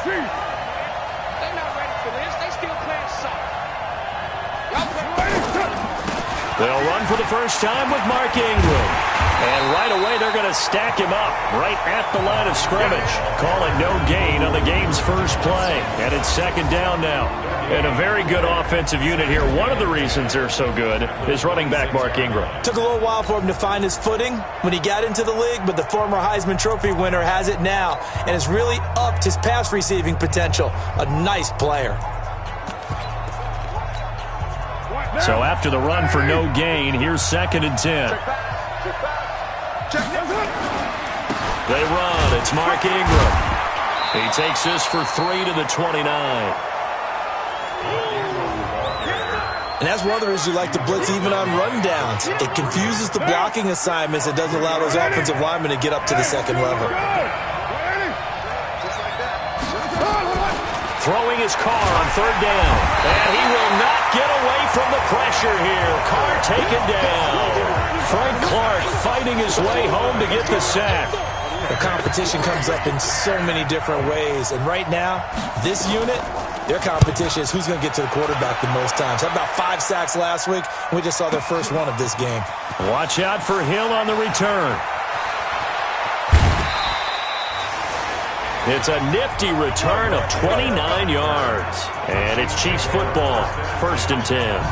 They're not ready for this. They still playing soft. They'll run for the first time with Mark Ingram. And right away, they're going to stack him up right at the line of scrimmage. Calling no gain on the game's first play. And it's second down now. And a very good offensive unit here. One of the reasons they're so good is running back Mark Ingram. Took a little while for him to find his footing when he got into the league, but the former Heisman Trophy winner has it now and has really upped his pass receiving potential. A nice player. So after the run for no gain, here's 2nd and 10. They run. It's Mark Ingram. He takes this for 3 to the 29. And that's one of the reasons you like to blitz even on rundowns. It confuses the blocking assignments. It doesn't allow those offensive linemen to get up to the second level. Throwing his car on 3rd down. And he will not get away from the pressure here. Carr taken down. Frank Clark fighting his way home to get the sack. The competition comes up in so many different ways. And right now, this unit, their competition is who's going to get to the quarterback the most times. Had about 5 sacks last week, and we just saw their first one of this game. Watch out for Hill on the return. It's a nifty return of 29 yards. And it's Chiefs football, 1st and 10.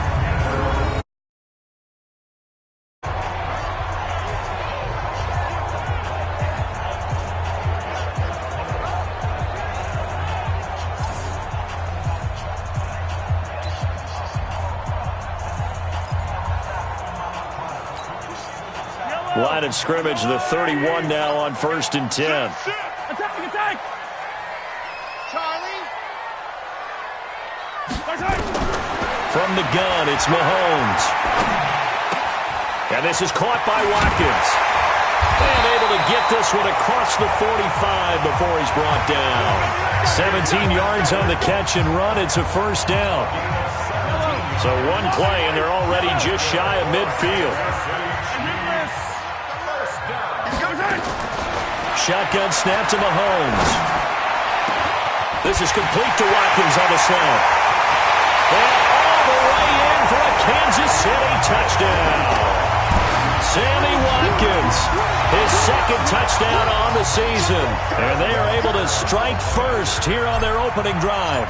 Line of scrimmage, the 31 now on 1st and 10. Attack! Charlie. From the gun, it's Mahomes. And this is caught by Watkins. And able to get this one across the 45 before he's brought down. 17 yards on the catch and run. It's a 1st down. So one play, and they're already just shy of midfield. Shotgun snap to Mahomes. This is complete to Watkins on the slant. And all the way in for a Kansas City touchdown. Sammy Watkins, his 2nd touchdown on the season. And they are able to strike first here on their opening drive.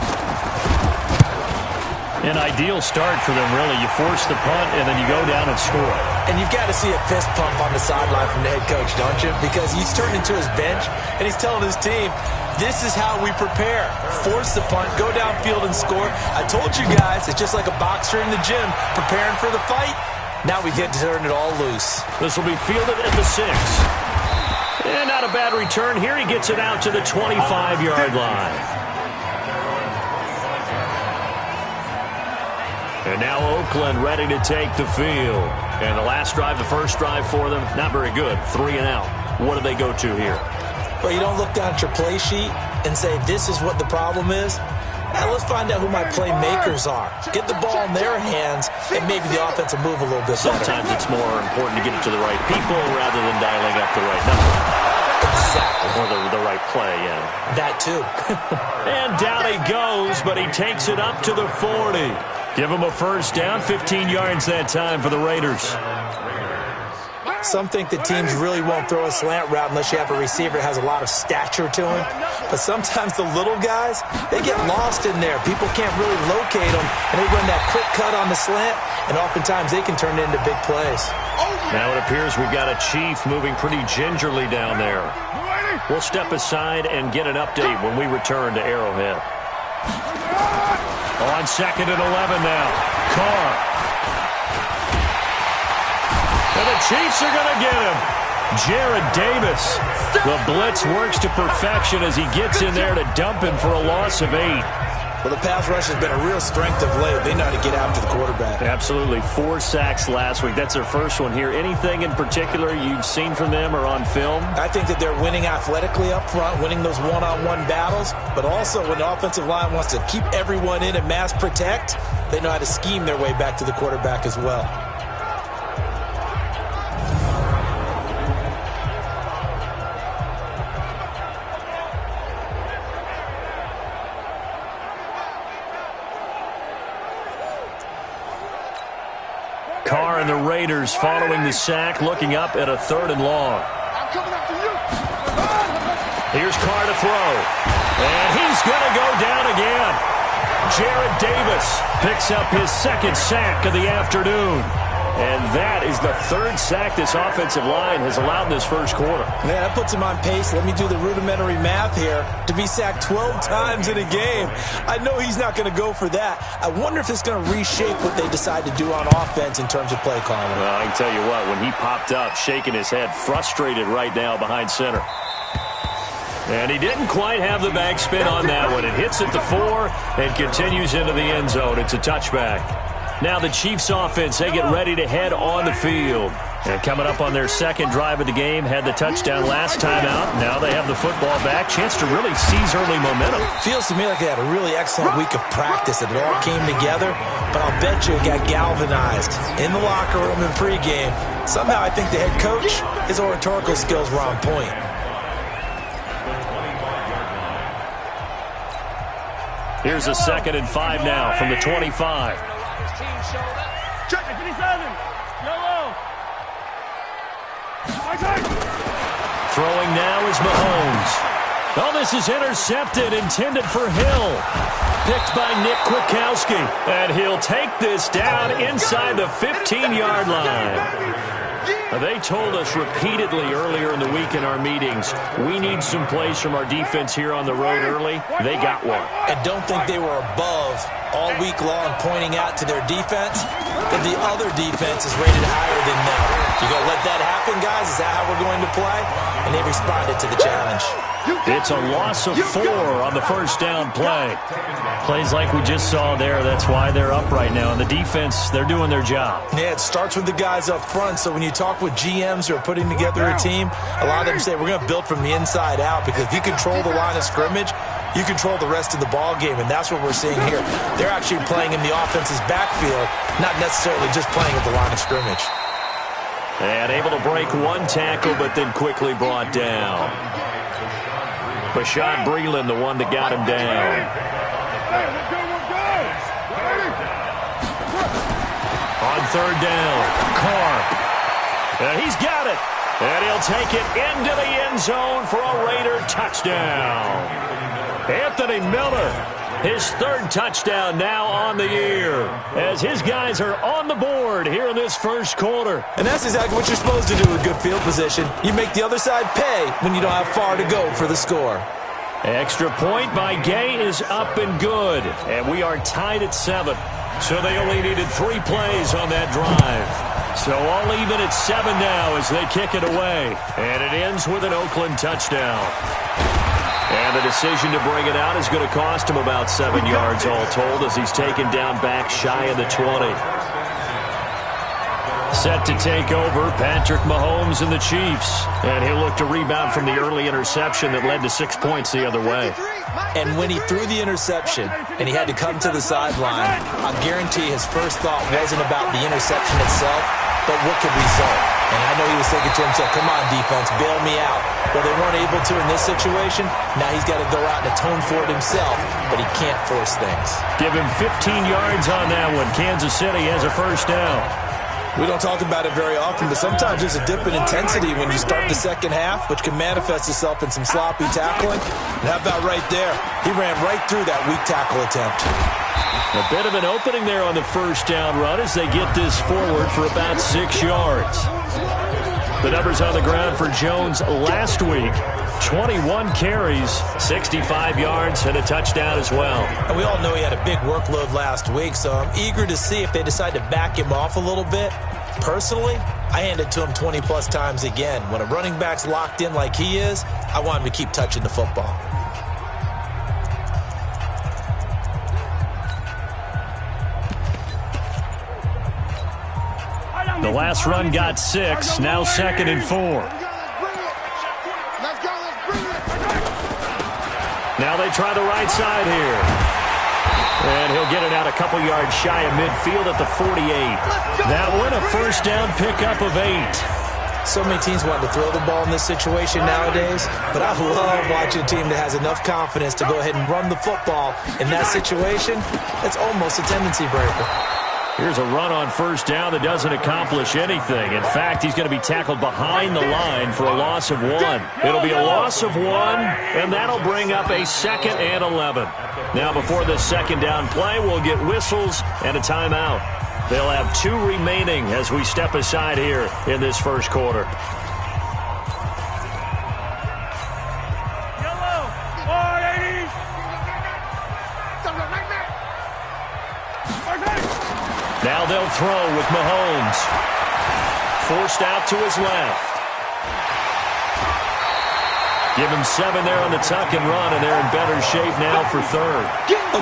An ideal start for them, really. You force the punt, and then you go down and score. And you've got to see a fist pump on the sideline from the head coach, don't you? Because he's turned into his bench, and he's telling his team, this is how we prepare. Force the punt, go downfield and score. I told you guys, it's just like a boxer in the gym preparing for the fight. Now we get to turn it all loose. This will be fielded at the 6. And not a bad return. Here he gets it out to the 25-yard line. And now Oakland ready to take the field. And the last drive, the first drive for them, not very good. 3 and out. What do they go to here? Well, you don't look down at your play sheet and say, this is what the problem is. Now let's find out who my playmakers are. Get the ball in their hands, and maybe the offense will move a little bit better. Sometimes it's more important to get it to the right people rather than dialing up the right number. Exactly. Or the right play, yeah. That too. And down he goes, but he takes it up to the 40. Give him a 1st down, 15 yards that time for the Raiders. Some think that teams really won't throw a slant route unless you have a receiver that has a lot of stature to him. But sometimes the little guys, they get lost in there. People can't really locate them, and they run that quick cut on the slant, and oftentimes they can turn it into big plays. Now it appears we've got a Chief moving pretty gingerly down there. We'll step aside and get an update when we return to Arrowhead. On 2nd and 11 now. Carr. And the Chiefs are going to get him. Jared Davis. The blitz works to perfection as he gets in there to dump him for a loss of 8. Well, the pass rush has been a real strength of late. They know how to get after the quarterback. Absolutely. 4 sacks last week. That's their first one here. Anything in particular you've seen from them or on film? I think that they're winning athletically up front, winning those one-on-one battles. But also when the offensive line wants to keep everyone in and mass protect, they know how to scheme their way back to the quarterback as well. Carr and the Raiders following the sack, looking up at a 3rd and long. Here's Carr to throw. And he's going to go down again. Jared Davis picks up his 2nd sack of the afternoon. And that is the 3rd sack this offensive line has allowed in this first quarter. Man, that puts him on pace. Let me do the rudimentary math here. To be sacked 12 times in a game. I know he's not going to go for that. I wonder if it's going to reshape what they decide to do on offense in terms of play calling. Well, I can tell you what, when he popped up, shaking his head, frustrated right now behind center. And he didn't quite have the backspin on that one. It hits at the 4 and continues into the end zone. It's a touchback. Now the Chiefs offense, they get ready to head on the field. And coming up on their 2nd drive of the game, had the touchdown last time out. Now they have the football back. Chance to really seize early momentum. Feels to me like they had a really excellent week of practice. It all came together. But I'll bet you it got galvanized in the locker room in pregame. Somehow I think the head coach, his oratorical skills were on point. Here's a 2nd and 5 now from the 25. Throwing now is Mahomes. Oh, this is intercepted, intended for Hill. Picked by Nick Kwiatkowski. And he'll take this down inside the 15-yard line. They told us repeatedly earlier in the week in our meetings, we need some plays from our defense here on the road early. They got one. And don't think they were above all week long pointing out to their defense that the other defense is rated higher than them. You going to let that happen, guys? Is that how we're going to play? And they responded to the challenge. It's a loss of 4 on the first down play. Plays like we just saw there, that's why they're up right now. And the defense, they're doing their job. Yeah, it starts with the guys up front. So when you talk with GMs who are putting together a team, a lot of them say we're going to build from the inside out, because if you control the line of scrimmage, you control the rest of the ball game, and that's what we're seeing here. They're actually playing in the offense's backfield, not necessarily just playing at the line of scrimmage. And able to break one tackle, but then quickly brought down. Bashaud Breeland, the one that got him down. On 3rd down, Carr. And he's got it. And he'll take it into the end zone for a Raider touchdown. Anthony Miller, his 3rd touchdown now on the year, as his guys are on the board here in this first quarter. And that's exactly what you're supposed to do with good field position. You make the other side pay when you don't have far to go for the score. Extra point by Gay is up and good. And we are tied at 7. So they only needed 3 plays on that drive. So all even at 7 now as they kick it away. And it ends with an Oakland touchdown. And the decision to bring it out is going to cost him about 7 yards all told, as he's taken down back shy of the 20. Set to take over, Patrick Mahomes and the Chiefs. And he'll look to rebound from the early interception that led to 6 points the other way. And when he threw the interception and he had to come to the sideline, I guarantee his first thought wasn't about the interception itself, but what could result. And I know he was thinking to himself, come on, defense, bail me out. Well, they weren't able to in this situation. Now he's got to go out and atone for it himself, but he can't force things. Give him 15 yards on that one. Kansas City has a first down. We don't talk about it very often, but sometimes there's a dip in intensity when you start the second half, which can manifest itself in some sloppy tackling. And how about right there? He ran right through that weak tackle attempt. A bit of an opening there on the first down run as they get this forward for about 6 yards. The numbers on the ground for Jones last week: 21 carries, 65 yards, and a touchdown as well. And we all know he had a big workload last week, so I'm eager to see if they decide to back him off a little bit. Personally, I hand it to him 20-plus times again. When a running back's locked in like he is, I want him to keep touching the football. The last run got 6, now 2nd and 4. Now they try the right side here. And he'll get it out a couple yards shy of midfield at the 48. That one, a first down pickup of 8. So many teams want to throw the ball in this situation nowadays, but I love watching a team that has enough confidence to go ahead and run the football in that situation. It's almost a tendency breaker. Here's a run on first down that doesn't accomplish anything. In fact, he's going to be tackled behind the line for a loss of 1. It'll be a loss of 1, and that'll bring up a 2nd and 11. Now, before the second down play, we'll get whistles and a timeout. They'll have 2 remaining as we step aside here in this first quarter. Now they'll throw with Mahomes. Forced out to his left. Give him 7 there on the tuck and run, and they're in better shape now for 3rd.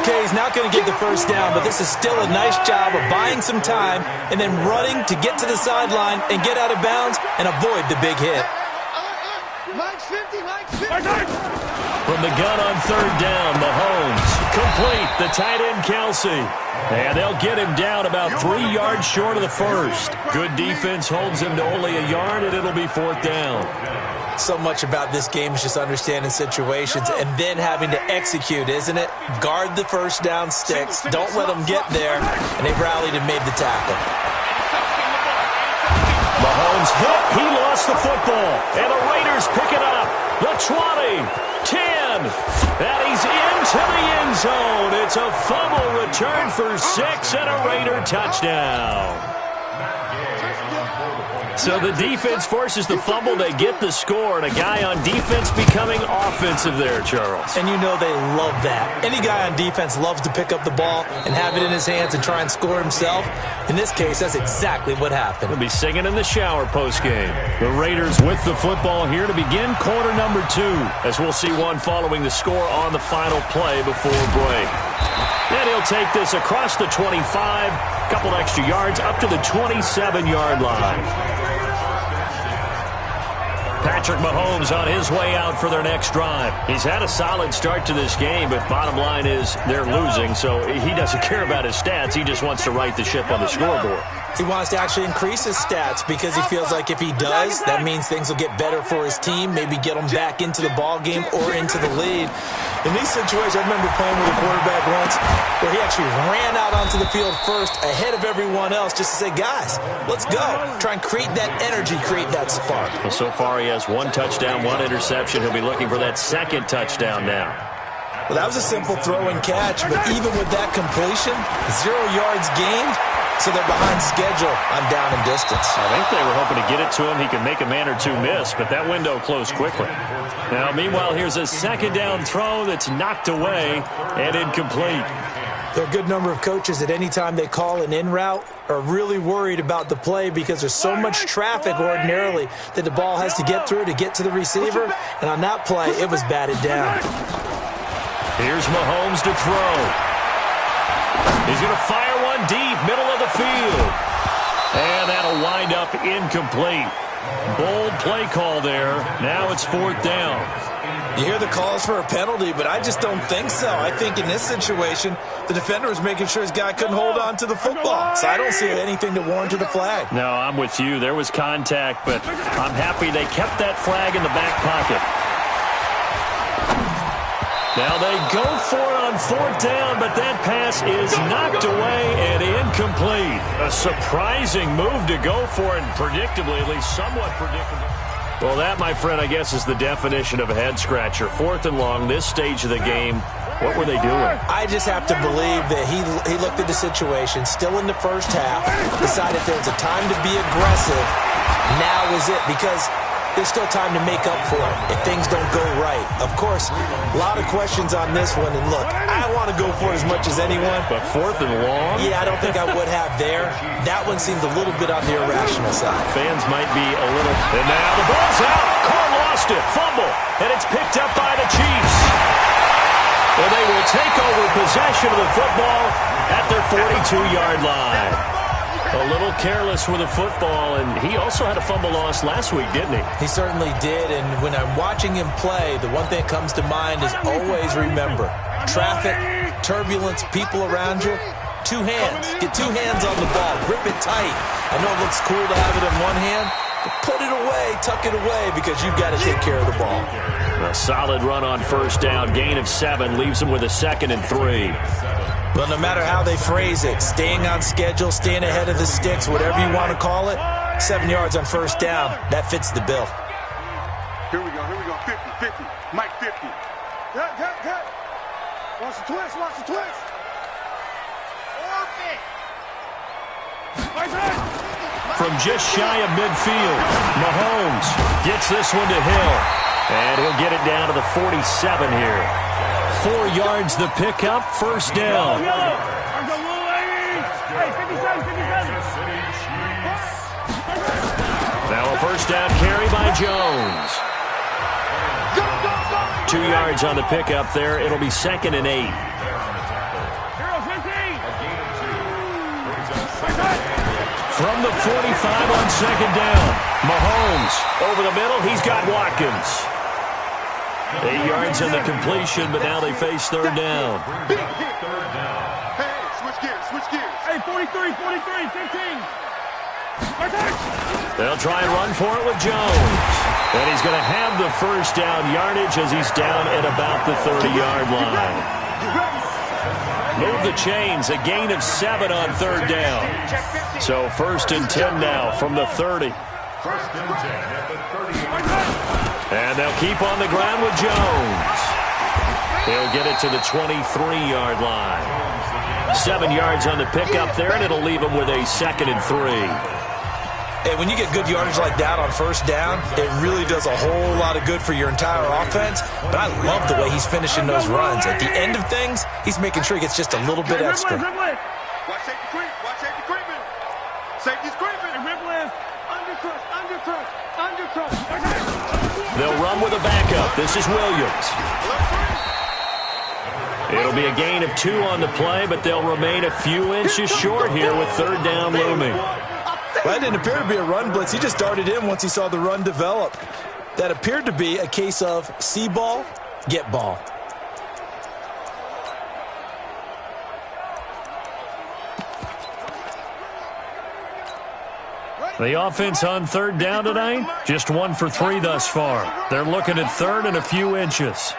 Okay, he's not going to get the first down, but this is still a nice job of buying some time and then running to get to the sideline and get out of bounds and avoid the big hit. From the gun on 3rd down, Mahomes. Complete, the tight end Kelsey. And they'll get him down about 3 yards short of the first. Good defense holds him to only a yard, and it'll be 4th down. So much about this game is just understanding situations and then having to execute, isn't it? Guard the first down sticks. Don't let them get there. And they rallied and made the tackle. Mahomes hit. He lost the football. And the Raiders pick it up. The 20, 10. And he's into the end zone. It's a fumble return for 6 and a Raider touchdown. So the defense forces the fumble. They get the score, and a guy on defense becoming offensive there, Charles. And you know they love that. Any guy on defense loves to pick up the ball and have it in his hands and try and score himself. In this case, that's exactly what happened. He'll be singing in the shower postgame. The Raiders with the football here to begin quarter number 2, as we'll see one following the score on the final play before break. And he'll take this across the 25, couple extra yards up to the 27-yard line. Patrick Mahomes on his way out for their next drive. He's had a solid start to this game, but bottom line is they're losing, so he doesn't care about his stats. He just wants to right the ship on the scoreboard. He wants to actually increase his stats because he feels like if he does, that means things will get better for his team, maybe get him back into the ball game or into the lead. In these situations, I remember playing with a quarterback once where he actually ran out onto the field first ahead of everyone else just to say, guys, let's go. Try and create that energy, create that spark. Well, so far he has 1 touchdown, 1 interception. He'll be looking for that 2nd touchdown now. Well, that was a simple throw and catch, but even with that completion, 0 yards gained, so they're behind schedule on down and distance. I think they were hoping to get it to him. He could make a man or 2 miss, but that window closed quickly. Now, meanwhile, here's a 2nd down throw that's knocked away and incomplete. There are a good number of coaches at any time they call an in route are really worried about the play because there's so much traffic ordinarily that the ball has to get through to get to the receiver. And on that play, it was batted down. Here's Mahomes to throw. He's going to fire one deep, middle of the field. And that'll wind up incomplete. Bold play call there. Now it's 4th down. You hear the calls for a penalty, but I just don't think so. I think in this situation, the defender was making sure his guy couldn't hold on to the football. So I don't see anything to warrant a flag. No, I'm with you. There was contact, but I'm happy they kept that flag in the back pocket. Now they go for it on 4th down, but that pass is knocked away and incomplete. A surprising move to go for it, and predictably, at least somewhat predictable. Well, that, my friend, I guess is the definition of a head-scratcher. 4th and long, this stage of the game. What were they doing? I just have to believe that he looked at the situation, still in the first half, decided there was a time to be aggressive. Now is it, because there's still time to make up for it if things don't go right. Of course, a lot of questions on this one, and look, I want to go for it as much as anyone. But 4th and long? Yeah, I don't think I would have there. That one seemed a little bit on the irrational side. Fans might be a little... And now the ball's out. Carr lost it. Fumble. And it's picked up by the Chiefs. Well, they will take over possession of the football at their 42-yard line. A little careless with the football, and he also had a fumble loss last week, didn't he? He certainly did, and when I'm watching him play, the one thing that comes to mind is always remember, traffic, turbulence, people around you, 2 hands. Get 2 hands on the ball. Grip it tight. I know it looks cool to have it in one hand, but put it away, tuck it away, because you've got to take care of the ball. A solid run on 1st down. Gain of 7 leaves him with a 2nd and 3. Well, no matter how they phrase it, staying on schedule, staying ahead of the sticks, whatever you want to call it, 7 yards on first down, that fits the bill. Here we go, 50, Mike 50. Cut. Watch the twist. From just shy of midfield, Mahomes gets this one to Hill. And he'll get it down to the 47 here. 4 yards the pickup, first down. Now a first down carry by Jones. 2 yards on the pickup there. It'll be 2nd and 8. From the 45 on second down. Mahomes over the middle. He's got Watkins. 8 yards on the completion, but now they face third down. Hey, switch gears. Hey, 43, 15. They'll try and run for it with Jones. And he's going to have the first down yardage as he's down at about the 30-yard line. Move the chains, a gain of 7 on third down. So 1st and 10 now from the 30. First and 10 at the 30-yard line. And they'll keep on the ground with Jones. He'll get it to the 23-yard line. 7 yards on the pickup there, and it'll leave him with a 2nd and 3. Hey, when you get good yardage like that on first down, it really does a whole lot of good for your entire offense. But I love the way he's finishing those runs. At the end of things, he's making sure he gets just a little bit extra. Watch safety creeping. Safety's creeping. Undercrush. They'll run with a backup. This is Williams. It'll be a gain of 2 on the play, but they'll remain a few inches short here with third down looming. Well, that didn't appear to be a run blitz. He just darted in once he saw the run develop. That appeared to be a case of see ball, get ball. The offense on third down tonight, just 1 for 3 thus far. They're looking at third and a few inches.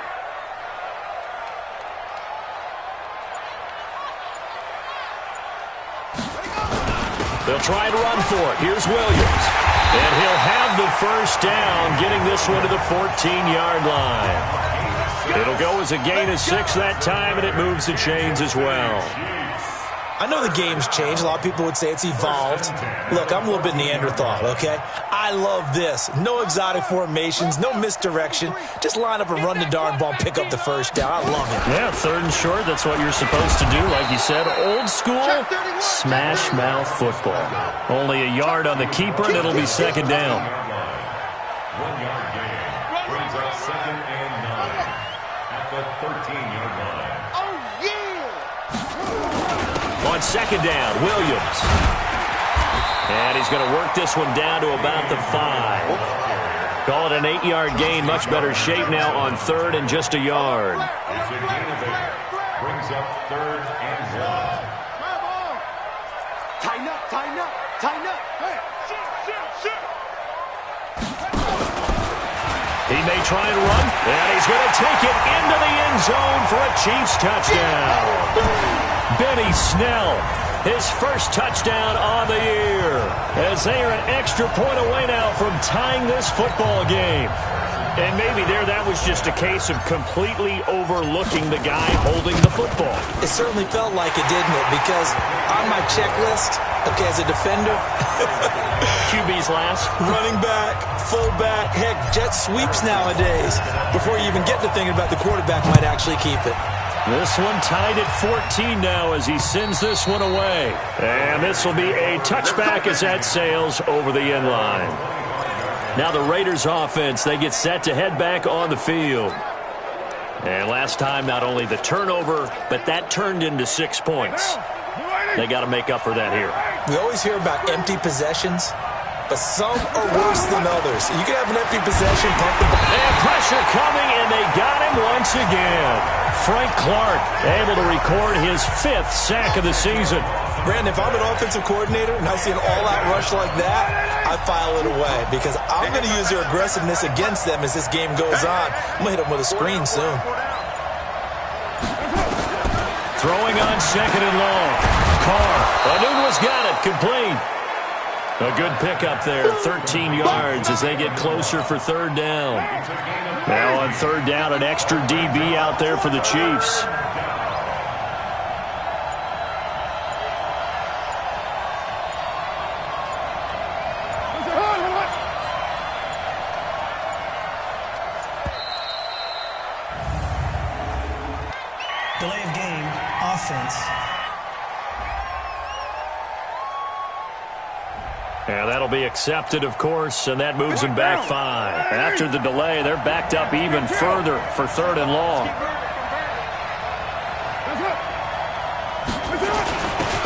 They'll try to run for it. Here's Williams. And he'll have the first down, getting this one to the 14-yard line. It'll go as a gain of 6 that time, and it moves the chains as well. I know the game's changed. A lot of people would say it's evolved. Look, I'm a little bit Neanderthal, okay? I love this. No exotic formations, no misdirection. Just line up and run the darn ball, pick up the first down. I love it. Yeah, third and short, that's what you're supposed to do. Like you said, old school, smash mouth football. Only a yard on the keeper, and it'll be second down. 1 yard gain brings up 2nd and 9 at the 13-yard line. On second down, Williams. And he's going to work this one down to about the 5. Call it an 8-yard gain. Much better shape now on third and just a yard. It's a gain of 8. Brings up 3rd and 1. Tighten up. Hey, shoot. He may try and run, and he's going to take it into the end zone for a Chiefs touchdown. Benny Snell, his first touchdown on the year, as they are an extra point away now from tying this football game. And maybe that was just a case of completely overlooking the guy holding the football. It certainly felt like it, didn't it? Because on my checklist, okay, as a defender, QB's last. running back, fullback, heck, jet sweeps nowadays. Before you even get to thinking about the quarterback might actually keep it. This one tied at 14 now as he sends this one away. And this will be a touchback as that sails over the end line. Now the Raiders offense, they get set to head back on the field. And last time, not only the turnover, but that turned into 6 points. They got to make up for that here. We always hear about empty possessions, but some are worse than others. You can have an empty possession, pump the ball. And pressure coming, and they got him once again. Frank Clark able to record his 5th sack of the season. Brandon, if I'm an offensive coordinator and I see an all-out rush like that, I file it away because I'm going to use their aggressiveness against them as this game goes on. I'm going to hit them with a screen soon. Throwing on second and long. Carr. Anunwa's got it. Complete. A good pickup there. 13 yards as they get closer for third down. Now on third down, an extra DB out there for the Chiefs. Delay of game, offense. Yeah, that'll be accepted, of course, and that moves them back 5. After the delay, they're backed up even further for third and long.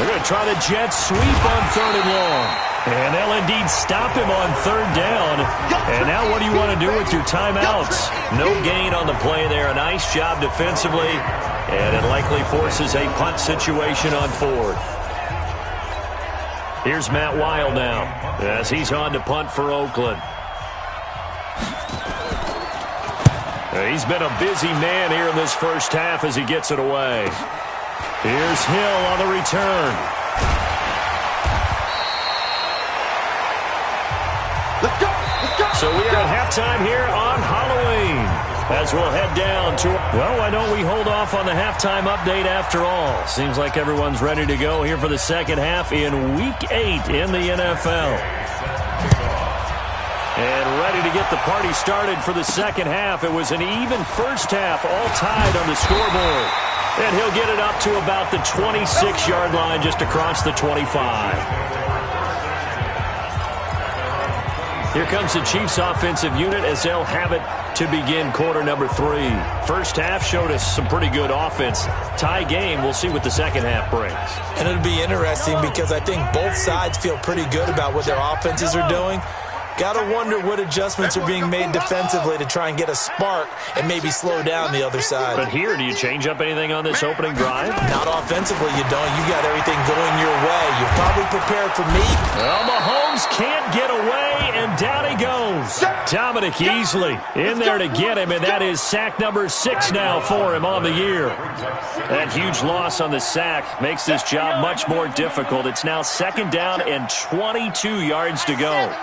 They're going to try the jet sweep on third and long. And they'll indeed stop him on third down. And now what do you want to do with your timeouts? No gain on the play there. A nice job defensively. And it likely forces a punt situation on fourth. Here's Matt Weil now as he's on to punt for Oakland. He's been a busy man here in this first half as he gets it away. Here's Hill on the return. Let's go! Let's go! So we are at halftime here on Halloween as we'll head down to... Well, why don't we hold off on the halftime update after all? Seems like everyone's ready to go here for the second half in Week 8 in the NFL. And ready to get the party started for the second half. It was an even first half, all tied on the scoreboard. And he'll get it up to about the 26-yard line just across the 25. Here comes the Chiefs offensive unit as they'll have it to begin quarter number 3. First half showed us some pretty good offense. Tie game, we'll see what the second half brings. And it'll be interesting because I think both sides feel pretty good about what their offenses are doing. Got to wonder what adjustments are being made defensively to try and get a spark and maybe slow down the other side. But here, do you change up anything on this opening drive? Not offensively, you don't. You got everything going your way. You're probably prepared for me. Well, Mahomes can't get away, and down he goes. Dominic Easley in there to get him, and that is sack number 6 now for him on the year. That huge loss on the sack makes this job much more difficult. It's now second down and 22 yards to go.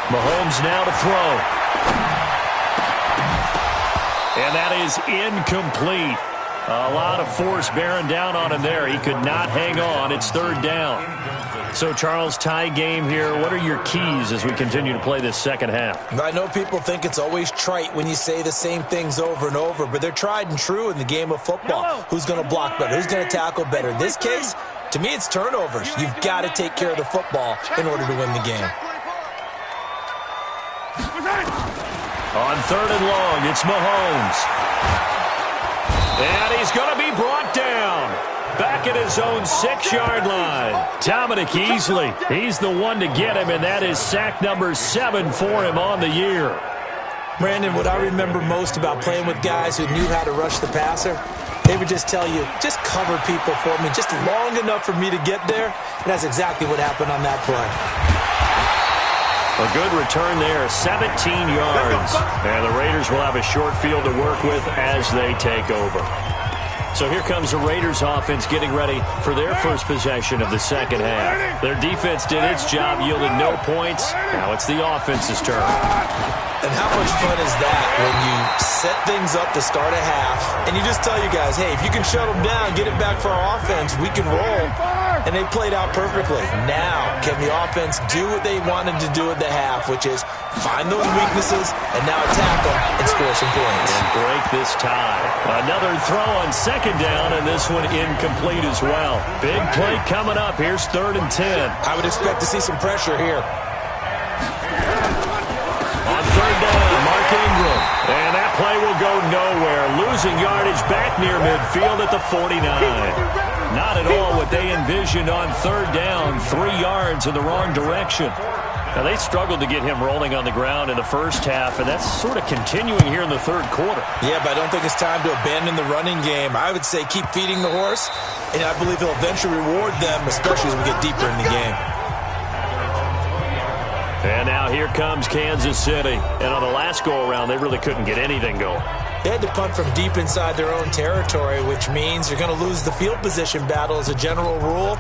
Mahomes now to throw. And that is incomplete. A lot of force bearing down on him there. He could not hang on. It's third down. So, Charles, tie game here. What are your keys as we continue to play this second half? I know people think it's always trite when you say the same things over and over, but they're tried and true in the game of football. Who's going to block better? Who's going to tackle better? In this case, to me, it's turnovers. You've got to take care of the football in order to win the game. On third and long, it's Mahomes. And he's going to be brought down. Back at his own 6-yard line. Dominic Easley, he's the one to get him, and that is sack number 7 for him on the year. Brandon, what I remember most about playing with guys who knew how to rush the passer, they would just tell you, just cover people for me, just long enough for me to get there. And that's exactly what happened on that play. A good return there, 17 yards. And the Raiders will have a short field to work with as they take over. So here comes the Raiders offense getting ready for their first possession of the second half. Their defense did its job, yielded no points. Now it's the offense's turn. And how much fun is that when you set things up to start a half and you just tell you guys, hey, if you can shut them down, get it back for our offense, we can roll. And they played out perfectly. Now, can the offense do what they wanted to do at the half, which is find those weaknesses and now attack them and score some points. And break this tie. Another throw on second down, and this one incomplete as well. Big play coming up. Here's third and 10. I would expect to see some pressure here. On third down, Mark Ingram. And that play will go nowhere. Losing yardage back near midfield at the 49. Not at all what they envisioned on third down. 3 yards in the wrong direction. Now, they struggled to get him rolling on the ground in the first half, and that's sort of continuing here in the third quarter. Yeah, but I don't think it's time to abandon the running game. I would say keep feeding the horse, and I believe he'll eventually reward them, especially as we get deeper in the game. And now here comes Kansas City. And on the last go-around, they really couldn't get anything going. They had to punt from deep inside their own territory, which means you're going to lose the field position battle as a general rule.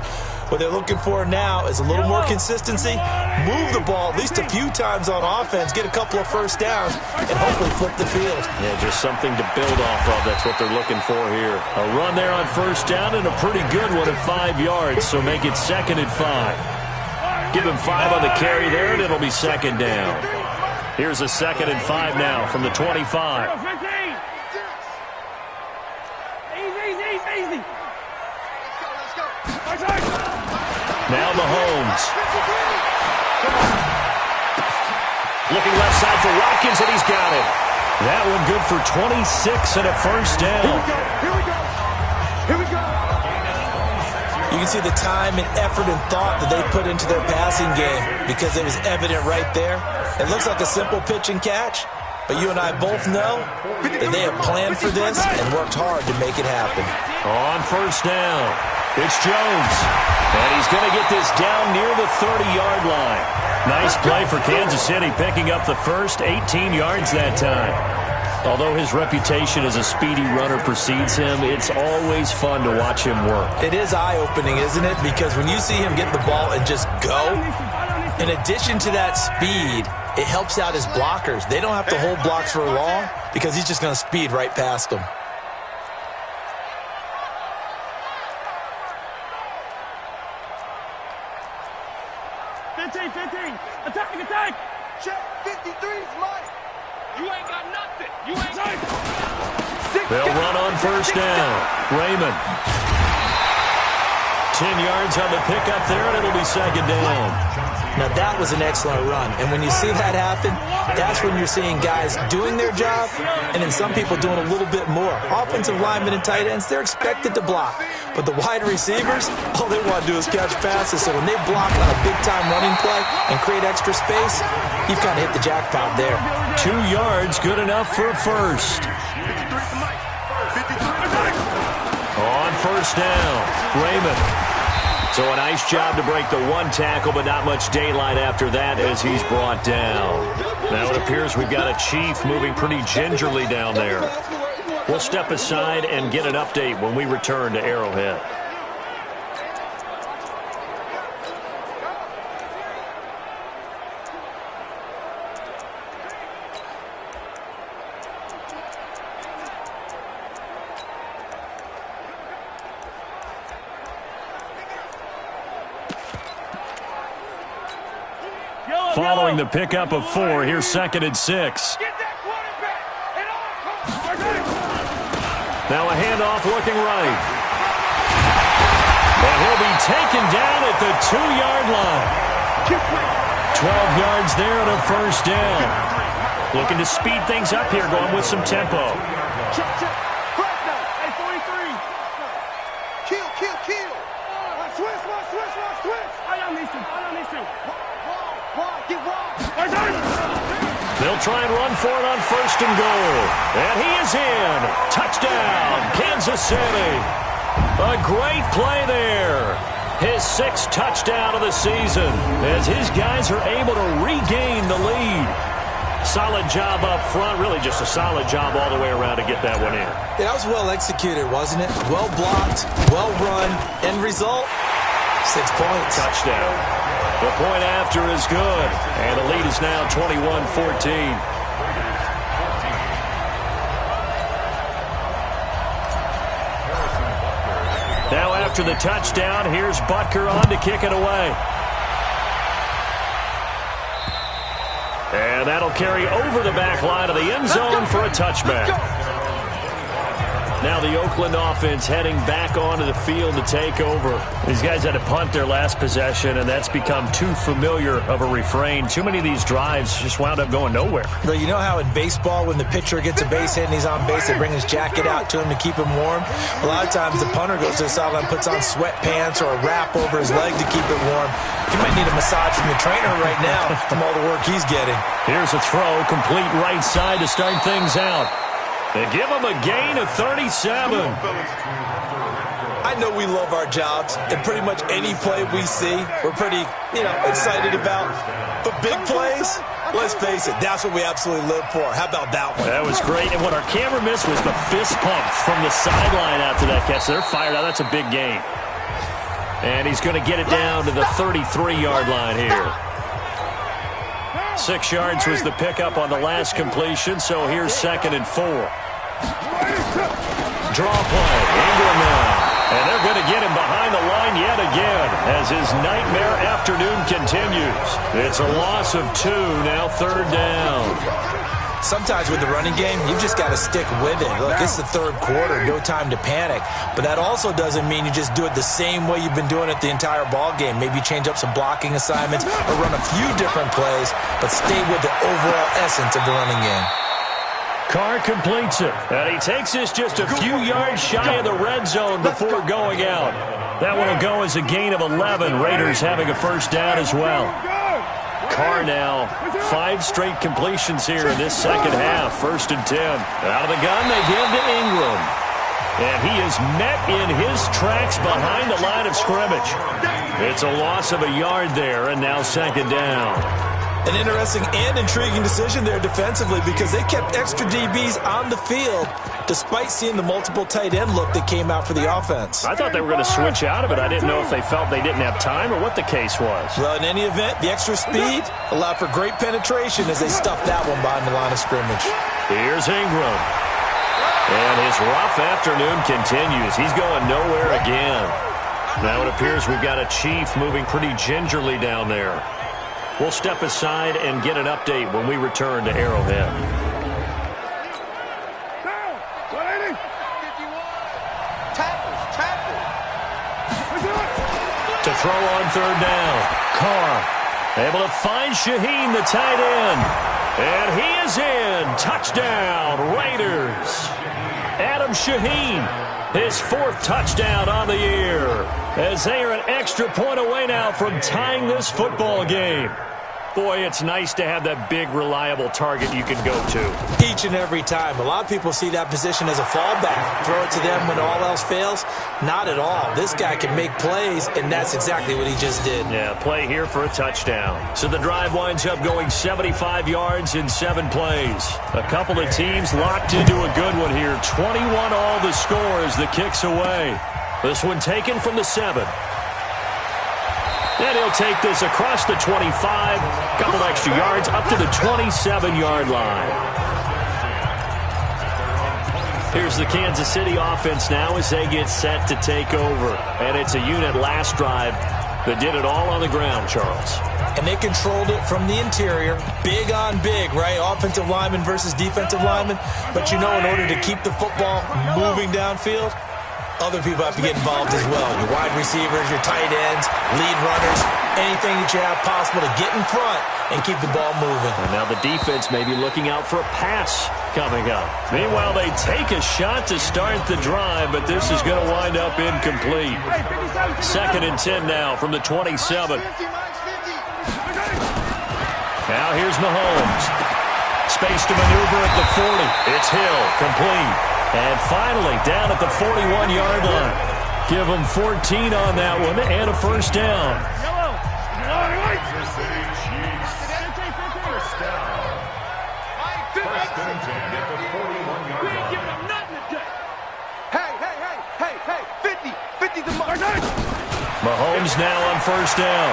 What they're looking for now is a little more consistency, move the ball at least a few times on offense, get a couple of first downs, and hopefully flip the field. Yeah, just something to build off of. That's what they're looking for here. A run there on first down and a pretty good one at 5 yards, so make it 2nd and 5. Give him 5 on the carry there, and it'll be 2nd down. Here's a 2nd and 5 now from the 25. Now Mahomes. Looking left side for Watkins, and he's got it. That one good for 26 and a first down. Here we go. You can see the time and effort and thought that they put into their passing game because it was evident right there. It looks like a simple pitch and catch, but you and I both know that they have planned for this and worked hard to make it happen. On first down, it's Jones. And he's going to get this down near the 30-yard line. Nice play for Kansas City, picking up the first 18 yards that time. Although his reputation as a speedy runner precedes him, it's always fun to watch him work. It is eye-opening, isn't it? Because when you see him get the ball and just go, in addition to that speed, it helps out his blockers. They don't have to hold blocks for long because he's just going to speed right past them. Attack! Check 53's Mike. You ain't got nothing. You ain't got. They'll run on first down. Raymond. 10 yards on the pickup there, and it'll be 2nd down. Now, that was an excellent run. And when you see that happen, that's when you're seeing guys doing their job and then some people doing a little bit more. Offensive linemen and tight ends, they're expected to block. But the wide receivers, all they want to do is catch passes. So when they block on a big-time running play and create extra space, you've kind of hit the jackpot there. 2 yards, good enough for a first. On first down, Raymond. So a nice job to break the one tackle, but not much daylight after that as he's brought down. Now it appears we've got a Chief moving pretty gingerly down there. We'll step aside and get an update when we return to Arrowhead. Following the pickup of 4, here's 2nd and 6. Now a handoff looking right. And he'll be taken down at the 2-yard line. 12 yards there and a first down. Looking to speed things up here, going with some tempo. Kill. Switch. I don't need to. They'll try and run for it on 1st and goal. And he is in. Touchdown, Kansas City. A great play there. His 6th touchdown of the season as his guys are able to regain the lead. Solid job up front. Really just a solid job all the way around to get that one in. Yeah, that was well executed, wasn't it? Well blocked, well run. End result, 6 points. Touchdown. The point after is good, and the lead is now 21-14. Now after the touchdown, here's Butker on to kick it away. And that'll carry over the back line of the end zone for a touchback. Now the Oakland offense heading back onto the field to take over. These guys had to punt their last possession, and that's become too familiar of a refrain. Too many of these drives just wound up going nowhere. But you know how in baseball, when the pitcher gets a base hit and he's on base, they bring his jacket out to him to keep him warm? A lot of times the punter goes to the sideline, puts on sweatpants or a wrap over his leg to keep it warm. He might need a massage from the trainer right now from all the work he's getting. Here's a throw, complete right side to start things out. They give him a gain of 37. I know we love our jobs, and pretty much any play we see, we're pretty, excited about. But big plays, Let's face it, that's what we absolutely live for. How about that one? That was great. And what our camera missed was the fist pumps from the sideline after that catch. They're fired out. That's a big game. And he's going to get it down to the 33-yard line here. 6 yards was the pickup on the last completion, so here's 2nd and 4. Draw play. Ingram now. And they're going to get him behind the line yet again as his nightmare afternoon continues. It's a loss of 2, now 3rd down. Sometimes with the running game, you've just got to stick with it. Look, it's the 3rd quarter, no time to panic. But that also doesn't mean you just do it the same way you've been doing it the entire ball game. Maybe change up some blocking assignments or run a few different plays, but stay with the overall essence of the running game. Carr completes it, and he takes this just a few yards shy of the red zone before going out. That one will go as a gain of 11. Raiders having a first down as well. Carr now 5 straight completions here in this second half. 1st and 10. Out of the gun, they give to Ingram. And he is met in his tracks behind the line of scrimmage. It's a loss of a yard there, and now 2nd down. An interesting and intriguing decision there defensively because they kept extra DBs on the field despite seeing the multiple tight end look that came out for the offense. I thought they were going to switch out of it. I didn't know if they felt they didn't have time or what the case was. Well, in any event, the extra speed allowed for great penetration as they stuffed that one behind the line of scrimmage. Here's Ingram. And his rough afternoon continues. He's going nowhere again. Now it appears we've got a Chief moving pretty gingerly down there. We'll step aside and get an update when we return to Arrowhead. To throw on 3rd down. Carr able to find Shaheen, the tight end. And he is in. Touchdown, Raiders. Adam Shaheen, his 4th touchdown on the year, as they are an extra point away now from tying this football game. Boy, it's nice to have that big, reliable target you can go to. Each and every time. A lot of people see that position as a fallback. Throw it to them when all else fails. Not at all. This guy can make plays, and that's exactly what he just did. Yeah, play here for a touchdown. So the drive winds up going 75 yards in 7 plays. A couple of teams locked into a good one here. 21 all the score as the kick's away. This one taken from the 7. And he'll take this across the 25, couple extra yards up to the 27-yard line. Here's the Kansas City offense now as they get set to take over. And it's a unit last drive that did it all on the ground, Charles. And they controlled it from the interior. Big on big, right? Offensive lineman versus defensive lineman. But you know, in order to keep the football moving downfield, other people have to get involved as well. Your wide receivers, your tight ends, lead runners, anything that you have possible to get in front and keep the ball moving. And now the defense may be looking out for a pass coming up. Meanwhile, they take a shot to start the drive, but this is going to wind up incomplete. 2nd and 10 now from the 27. Now here's Mahomes. Space to maneuver at the 40. It's Hill, complete. And finally, down at the 41-yard line. Give them 14 on that one and a first down. Kansas City Chiefs. First down. First and 10 at the 41-yard line. Hey, 50 the mark. Mahomes now on first down.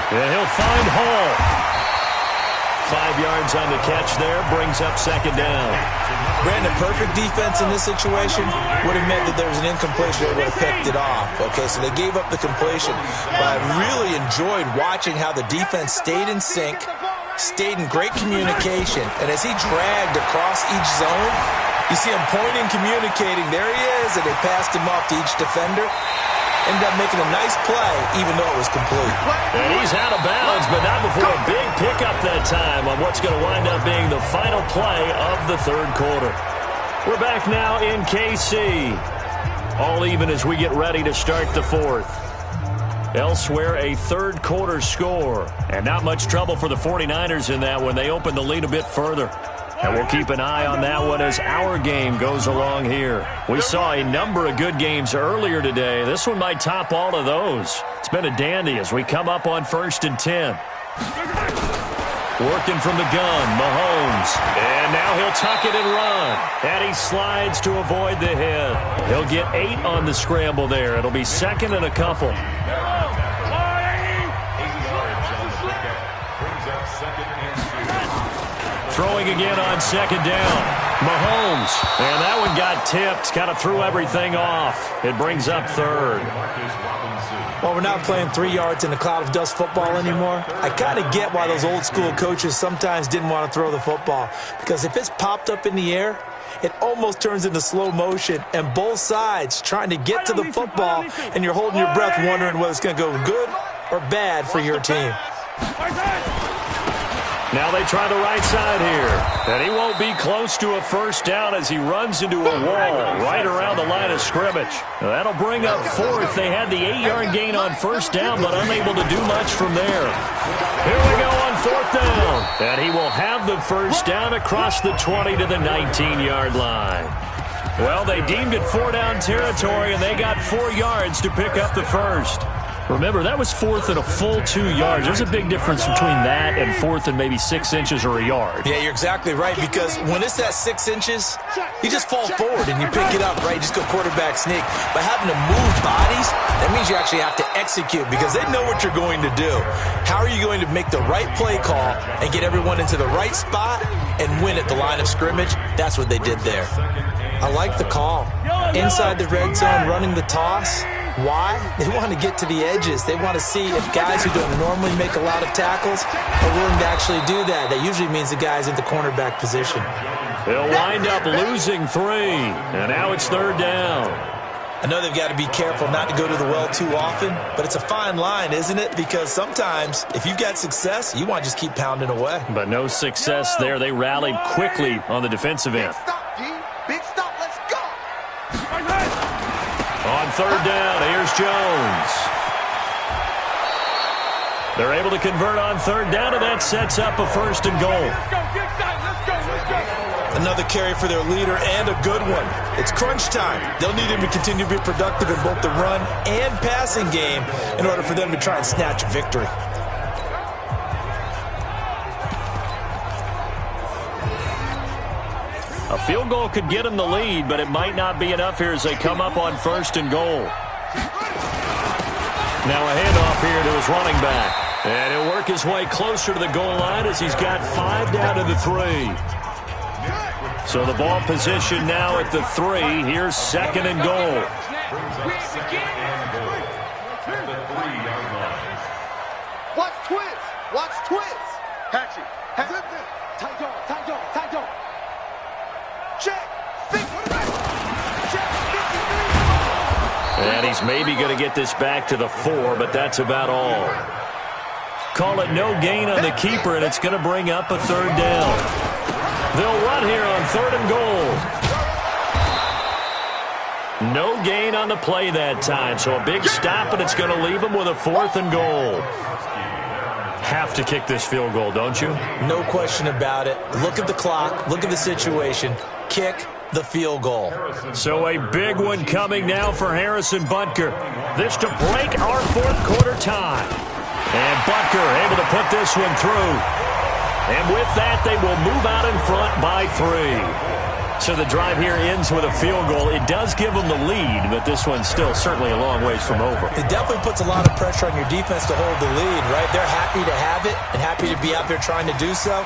And he'll find Hall. 5 yards on the catch there, brings up 2nd down. Brandon, perfect defense in this situation would have meant that there was an incompletion that would have picked it off. Okay, so they gave up the completion. But I really enjoyed watching how the defense stayed in sync, stayed in great communication, and as he dragged across each zone, you see him pointing, communicating. There he is, and they passed him off to each defender. Ended up making a nice play, even though it was complete. And he's out of bounds, but not before a big pickup that time on what's going to wind up being the final play of the 3rd quarter. We're back now in KC. All even as we get ready to start the 4th. Elsewhere, a 3rd quarter score. And not much trouble for the 49ers in that one. They opened the lead a bit further. And we'll keep an eye on that one as our game goes along here. We saw a number of good games earlier today. This one might top all of those. It's been a dandy as we come up on 1st and 10. Working from the gun, Mahomes. And now he'll tuck it and run. And he slides to avoid the hit. He'll get 8 on the scramble there. It'll be second and a couple. Throwing again on second down. Mahomes. And that one got tipped. Kind of threw everything off. It brings up third. Well, we're not playing 3 yards in a cloud of dust football anymore. I kind of get why those old school coaches sometimes didn't want to throw the football. Because if it's popped up in the air, it almost turns into slow motion. And both sides trying to get to the football, and you're holding your breath wondering whether it's going to go good or bad for your team. Now they try the right side here. And he won't be close to a first down as he runs into a wall right around the line of scrimmage. That'll bring up fourth. They had the 8-yard gain on first down, but unable to do much from there. Here we go on fourth down. And he will have the first down across the 20 to the 19-yard line. Well, they deemed it 4-down territory, and they got 4 yards to pick up the first. Remember, that was fourth and a full 2 yards. There's a big difference between that and fourth and maybe 6 inches or a yard. Yeah, you're exactly right, because when it's at 6 inches, you just fall forward and you pick it up, right? You just go quarterback sneak. But having to move bodies, that means you actually have to execute because they know what you're going to do. How are you going to make the right play call and get everyone into the right spot and win at the line of scrimmage? That's what they did there. I like the call. Inside the red zone, running the toss. Why? They want to get to the edges. They want to see if guys who don't normally make a lot of tackles are willing to actually do that. That usually means the guy's in the cornerback position. They'll wind up losing 3, and now it's third down. I know they've got to be careful not to go to the well too often, but it's a fine line, isn't it? Because sometimes, if you've got success, you want to just keep pounding away. But no success there. They rallied quickly on the defensive end. Big stop, let's go! On third down, here's Jones. They're able to convert on third down, and that sets up a first and goal. Let's go, let's go. Another carry for their leader, and a good one. It's crunch time. They'll need him to continue to be productive in both the run and passing game in order for them to try and snatch a victory. A field goal could get him the lead, but it might not be enough here as they come up on first and goal. Now a handoff here to his running back. And he'll work his way closer to the goal line as he's got 5 down to the 3. So the ball position now at the 3. Here's second and goal. Watch twins. Watch twins. Hatchet. Tight on. Check. Check. 53. And he's maybe going to get this back to the 4, but that's about all. Call it no gain on the keeper, and it's going to bring up a third down. They'll run here on third and goal. No gain on the play that time, so a big stop, and it's going to leave them with a 4th and goal. Have to kick this field goal, don't you? No question about it. Look at the clock. Look at the situation. Kick the field goal. So a big one coming now for Harrison Butker. This to break our 4th quarter tie. And Butker able to put this one through. And with that, they will move out in front by 3. So the drive here ends with a field goal. It does give them the lead, but this one's still certainly a long ways from over. It definitely puts a lot of pressure on your defense to hold the lead, right? They're happy to have it and happy to be out there trying to do so.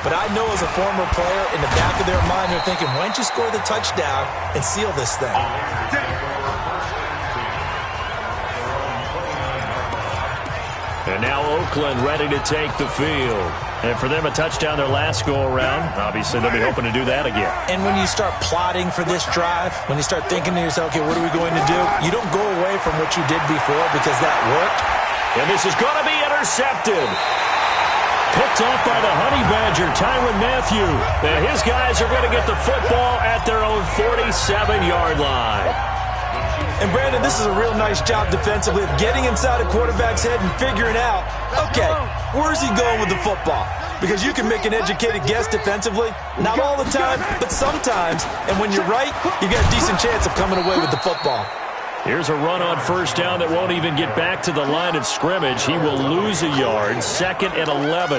But I know as a former player, in the back of their mind, they're thinking, why don't you score the touchdown and seal this thing? And now Oakland ready to take the field. And for them, a touchdown their last go-around. Obviously, they'll be hoping to do that again. And when you start plotting for this drive, when you start thinking to yourself, okay, what are we going to do? You don't go away from what you did before because that worked. And this is going to be intercepted. Picked off by the Honey Badger, Tyrann Mathieu. And his guys are going to get the football at their own 47-yard line. And, Brandon, this is a real nice job defensively of getting inside a quarterback's head and figuring out, okay, where's he going with the football? Because you can make an educated guess defensively. Not all the time, but sometimes. And when you're right, you got a decent chance of coming away with the football. Here's a run on first down that won't even get back to the line of scrimmage. He will lose a yard. 2nd and 11.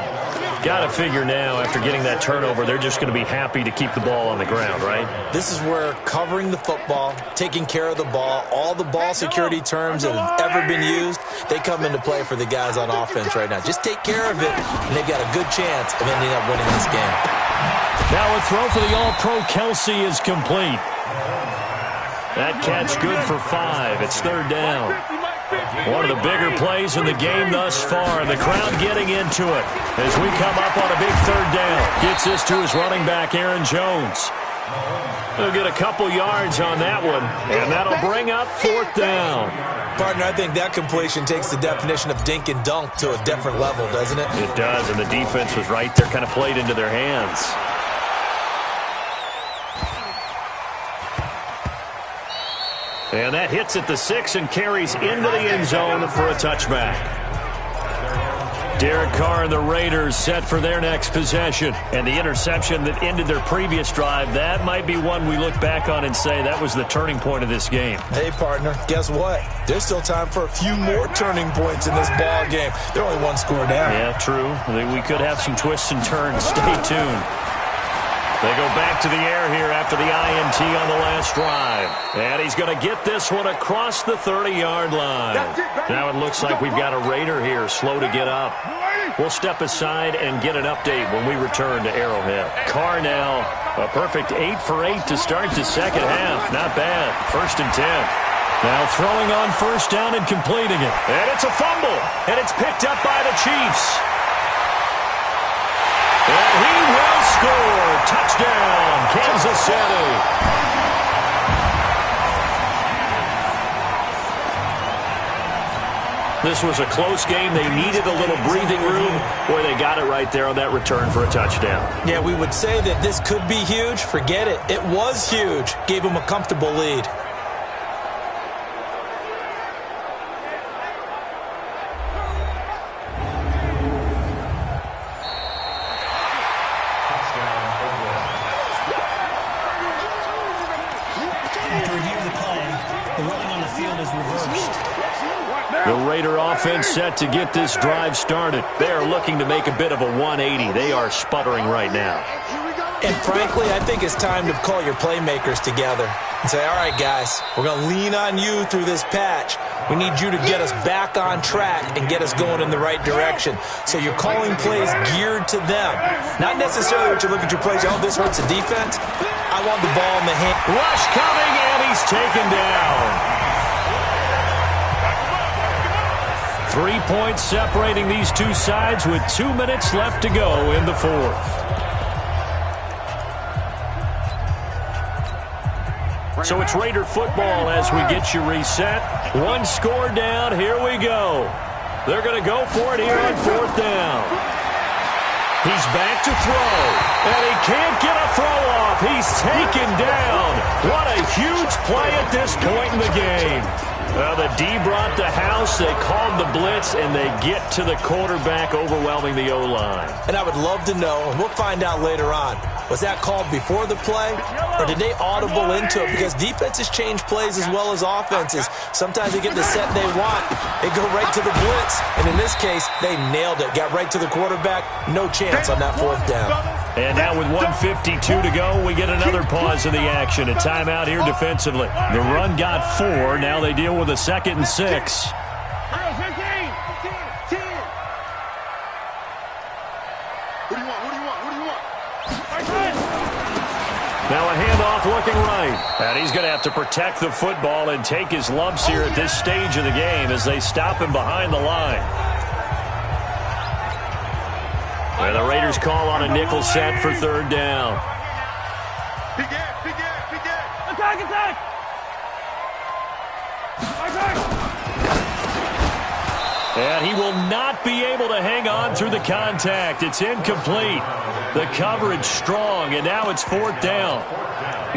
Got to figure now, after getting that turnover, they're just going to be happy to keep the ball on the ground, right? This is where covering the football, taking care of the ball, all the ball security terms that have ever been used, they come into play for the guys on offense right now. Just take care of it, and they've got a good chance of ending up winning this game. Now a throw for the All-Pro Kelsey is complete. That catch good for 5. It's 3rd down. One of the bigger plays in the game thus far. The crowd getting into it as we come up on a big 3rd down. Gets this to his running back, Aaron Jones. He'll get a couple yards on that one, and that'll bring up 4th down. Partner, I think that completion takes the definition of dink and dunk to a different level, doesn't it? It does, and the defense was right there, kind of played into their hands. And that hits at the 6 and carries into the end zone for a touchback. Derek Carr and the Raiders set for their next possession. And the interception that ended their previous drive, that might be one we look back on and say that was the turning point of this game. Hey, partner, guess what? There's still time for a few more turning points in this ball game. They're only 1 score down. Yeah, true. We could have some twists and turns. Stay tuned. They go back to the air here after the INT on the last drive. And he's going to get this one across the 30-yard line. Now it looks like we've got a Raider here slow to get up. We'll step aside and get an update when we return to Arrowhead. Carr now, a perfect 8 for 8 to start the second half. Not bad. 1st and 10. Now throwing on first down and completing it. And it's a fumble. And it's picked up by the Chiefs. And he will score. Touchdown, Kansas City. This was a close game. They needed a little breathing room. Boy, they got it right there on that return for a touchdown. Yeah, we would say that this could be huge. Forget it. It was huge. Gave them a comfortable lead. The Raider offense set to get this drive started. They are looking to make a bit of a 180. They are sputtering right now. And frankly, I think it's time to call your playmakers together and say, all right, guys, we're going to lean on you through this patch. We need you to get us back on track and get us going in the right direction. So you're calling plays geared to them. Not necessarily what you look at your plays, oh, this hurts the defense. I want the ball in the hand. Rush coming, and he's taken down. 3 points separating these two sides with 2 minutes left to go in the 4th. So it's Raider football as we get you reset. 1 score down. Here we go. They're going to go for it here on 4th down. He's back to throw, and he can't get a throw off. He's taken down. What a huge play at this point in the game. Well, the D brought the house, they called the blitz, and they get to the quarterback, overwhelming the O-line. And I would love to know, and we'll find out later on, was that called before the play, or did they audible into it? Because defenses change plays as well as offenses. Sometimes they get the set they want. They go right to the blitz, and in this case, they nailed it. Got right to the quarterback, no chance on that 4th down. And now with 1:52 to go, we get another pause of the action. A timeout here defensively. The run got 4. Now they deal with a 2nd and 6. Now a handoff looking right. And he's going to have to protect the football and take his lumps here at this stage of the game as they stop him behind the line. And the Raiders call on a nickel set for 3rd down. Attack! And he will not be able to hang on through the contact. It's incomplete. The coverage strong, and now it's 4th down.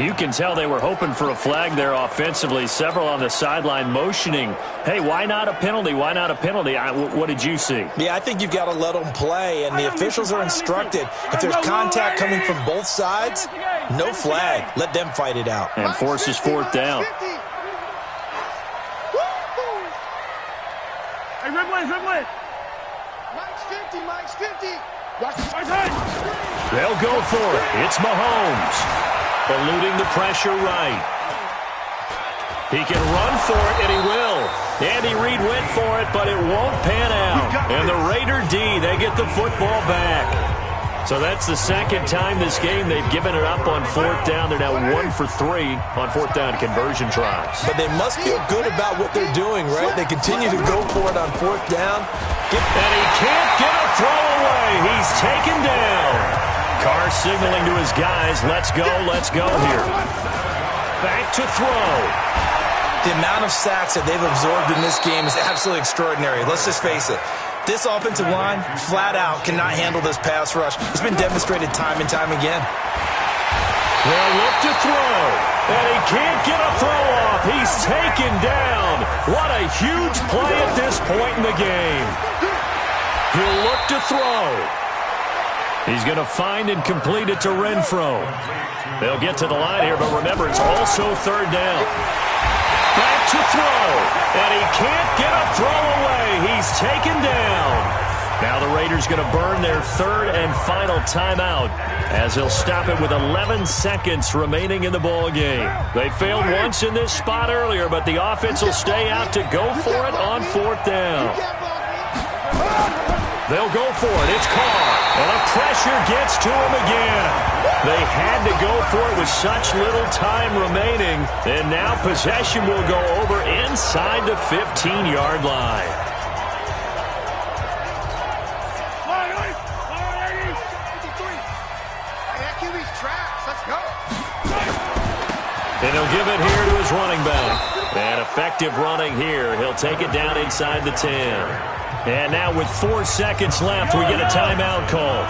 You can tell they were hoping for a flag there offensively. Several on the sideline motioning, hey, why not a penalty? Why not a penalty? What did you see? Yeah, I think you've got to let them play, and the officials are instructed. If there's contact coming from both sides, no flag. Let them fight it out. And forces 4th down. it. Mike's 50, Mike's 50. They'll go for it. It's Mahomes. Eluding the pressure right. He can run for it, and he will. Andy Reid went for it, but it won't pan out. And the Raider D, they get the football back. So that's the second time this game they've given it up on fourth down. They're now 1 for 3 on fourth down conversion tries. But they must feel good about what they're doing, right? They continue to go for it on fourth down. And he can't get a throw away. He's taken down. Carr signaling to his guys, let's go here. Back to throw. The amount of sacks that they've absorbed in this game is absolutely extraordinary. Let's just face it. This offensive line, flat out, cannot handle this pass rush. It's been demonstrated time and time again. They'll look to throw, and he can't get a throw off. He's taken down. What a huge play at this point in the game. He'll look to throw. He's going to find and complete it to Renfro. They'll get to the line here, but remember, it's also third down. Back to throw, and he can't get a throw away. He's taken down. Now the Raiders going to burn their third and final timeout as he'll stop it with 11 seconds remaining in the ball game. They failed once in this spot earlier, but the offense will stay out to go for it on fourth down. They'll go for it. It's Carr. And the pressure gets to him again. They had to go for it with such little time remaining. And now possession will go over inside the 15-yard line. And he'll give it here to his running back. And effective running here. He'll take it down inside the 10. And now with 4 seconds left, we get a timeout call.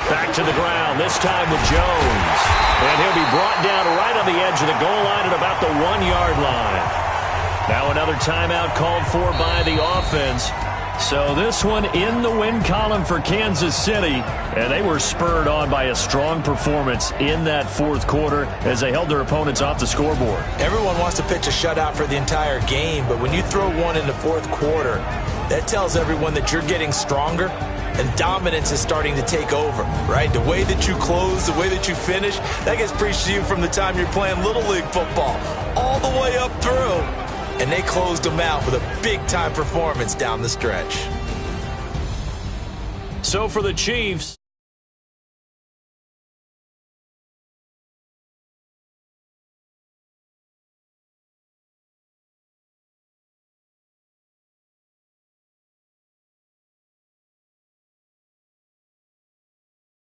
Back to the ground, this time with Jones. And he'll be brought down right on the edge of the goal line at about the 1-yard line. Now another timeout called for by the offense. So this one in the win column for Kansas City, and they were spurred on by a strong performance in that fourth quarter as they held their opponents off the scoreboard. Everyone wants to pitch a shutout for the entire game, but when you throw one in the fourth quarter, that tells everyone that you're getting stronger and dominance is starting to take over, right? The way that you close, the way that you finish, that gets preached to you from the time you're playing Little League football all the way up through. And they closed them out with a big-time performance down the stretch. So for the Chiefs,